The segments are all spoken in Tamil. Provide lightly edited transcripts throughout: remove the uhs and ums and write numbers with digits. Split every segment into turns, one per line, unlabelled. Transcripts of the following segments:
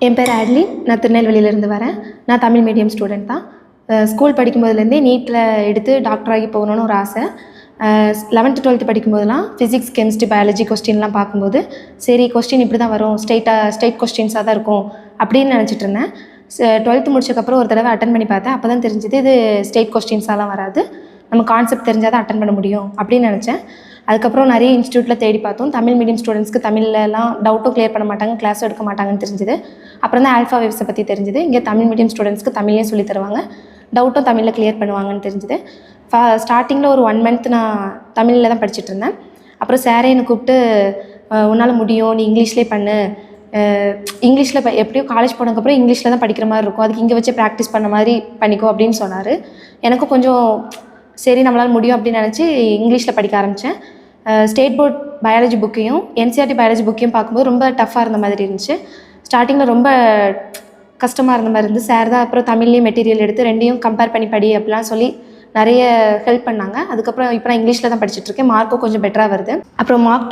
என் பேர் ஆட்லி. நான் திருநெல்வேலியிலேருந்து வரேன். நான் தமிழ் மீடியம் ஸ்டூடெண்ட் தான். ஸ்கூல் படிக்கும்போதுலேருந்தே நீட்டில் எடுத்து டாக்டராகி போகணுன்னு ஒரு ஆசை. 11th 12th படிக்கும்போதெல்லாம் ஃபிசிக்ஸ், கெமிஸ்ட்ரி, பயாலஜி கொஸ்டின்லாம் பார்க்கும்போது சரி கொஸ்டின் இப்படி தான் வரும், ஸ்ட்ரெயிட் கொஸ்டின்ஸாக தான் இருக்கும் அப்படின்னு நினச்சிட்டு இருந்தேன். 12th முடிச்சதுக்கப்புறம் ஒரு தடவை அட்டன் பண்ணி பார்த்தேன். அப்போ தான் தெரிஞ்சுது இது ஸ்ட்ரெயிட் கொஸ்டின்ஸாலாம் வராது, நம்ம கான்செப்ட் தெரிஞ்சால் தான் அட்டன் பண்ண முடியும் அப்படின்னு நினச்சேன். அதுக்கப்புறம் நிறைய இன்ஸ்டியூட்டில் தேடி பார்த்தோம். தமிழ் மீடியம் ஸ்டூடெண்ட்ஸ்க்கு தமிழ்லலாம் டவுட்டும் கிளியர் பண்ண மாட்டாங்க, கிளாஸும் எடுக்க மாட்டாங்கன்னு தெரிஞ்சுது. அப்புறம் தான் ஆல்ஃபா வேவ்ஸை பற்றி தெரிஞ்சுது. இங்கே தமிழ் மீடியம் ஸ்டூடெண்ட்ஸ்க்கு தமிழ்லேயே சொல்லி தருவாங்க, டவுட்டும் தமிழில் கிளியர் பண்ணுவாங்கன்னு தெரிஞ்சுது. ஸ்டார்டிங்கில் ஒரு 1 month நான் தமிழில் தான் படிச்சுட்டு இருந்தேன். அப்புறம் சாரே என்னை கூப்பிட்டு உன்னால் முடியும், நீ இங்கிலீஷ்லேயே பண்ணு, இங்கிலீஷில் எப்படியோ காலேஜ் போனதுக்கப்புறம் இங்கிலீஷில் தான் படிக்கிற மாதிரி இருக்கும், அதுக்கு இங்கே வச்சு ப்ராக்டிஸ் பண்ண மாதிரி பண்ணிக்கோ அப்படின்னு சொன்னார். எனக்கும் கொஞ்சம் சரி நம்மளால் முடியும் அப்படின்னு நினச்சி இங்கிலீஷில் படிக்க ஆரம்பித்தேன். ஸ்டேட் போர்ட் பயாலஜி புக்கையும் என்சிஆர்டி பயாலஜி புக்கையும் பார்க்கும்போது ரொம்ப டஃப்பாக இருந்த மாதிரி இருந்துச்சு. ஸ்டார்டிங்கில் ரொம்ப கஷ்டமாக இருந்த மாதிரி இருந்து சார் தான் அப்புறம் தமிழ்லேயும் மெட்டீரியல் எடுத்து ரெண்டையும் கம்பேர் பண்ணி படி அப்படிலாம் சொல்லி நிறைய ஹெல்ப் பண்ணாங்க. அதுக்கப்புறம் இப்போ நான் இங்கிலீஷில் தான் படிச்சுட்ருக்கேன். மார்க்கும் கொஞ்சம் பெட்டராக வருது. அப்புறம் மார்க்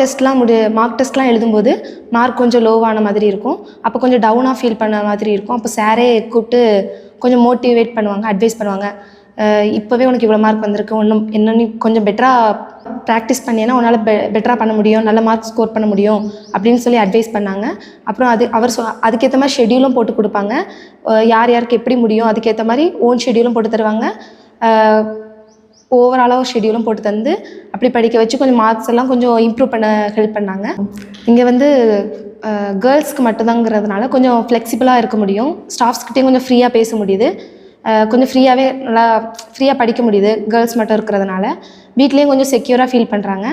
டெஸ்ட்லாம் எழுதும்போது மார்க் கொஞ்சம் லோவான மாதிரி இருக்கும், அப்போ கொஞ்சம் டவுனாக ஃபீல் பண்ண மாதிரி இருக்கும். அப்போ சாரே கூப்பிட்டு கொஞ்சம் மோட்டிவேட் பண்ணுவாங்க, அட்வைஸ் பண்ணுவாங்க. இப்போவே உனக்கு இவ்வளோ மார்க் வந்திருக்கு, இன்னும் நீ கொஞ்சம் பெட்டராக ப்ராக்டிஸ் பண்ணினா உன்னால் பெட்டராக பண்ண முடியும், நல்ல மார்க் ஸ்கோர் பண்ண முடியும் அப்படின்னு சொல்லி அட்வைஸ் பண்ணாங்க. அப்புறம் அதுக்கேற்ற மாதிரி ஷெட்யூலும் போட்டு கொடுப்பாங்க. யார் யாருக்கு எப்படி முடியும் அதுக்கேற்ற மாதிரி ஓன் ஷெட்யூலும் போட்டு தருவாங்க, ஓவராலாக ஷெட்யூலும் போட்டு தந்து அப்படி படிக்க வச்சு கொஞ்சம் மார்க்ஸ் எல்லாம் கொஞ்சம் இம்ப்ரூவ் பண்ண ஹெல்ப் பண்ணாங்க. இங்கே வந்து கேர்ள்ஸ்க்கு மட்டும்தாங்கிறதுனால கொஞ்சம் ஃப்ளெக்சிபிளாக இருக்க முடியும், ஸ்டாஃப்ஸ்கிட்டையும் கொஞ்சம் ஃப்ரீயாக பேச முடியுது, கொஞ்சம் நல்லா ஃப்ரீயாக படிக்க முடியுது கேர்ள்ஸ் மட்டும் இருக்கிறதுனால. வீட்லேயும் கொஞ்சம் செக்யூராக ஃபீல் பண்ணுறாங்க.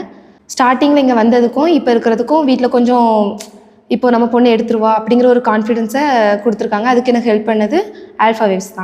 ஸ்டார்டிங்கில் இங்கே வந்ததுக்கும் இப்போ இருக்கிறதுக்கும் வீட்டில் கொஞ்சம் இப்போ நம்ம பொண்ணு எடுத்துருவா அப்படிங்கிற ஒரு கான்ஃபிடென்ஸை கொடுத்துருக்காங்க. அதுக்கு எனக்கு ஹெல்ப் பண்ணது ஆல்ஃபா வேவ்ஸ் தான்.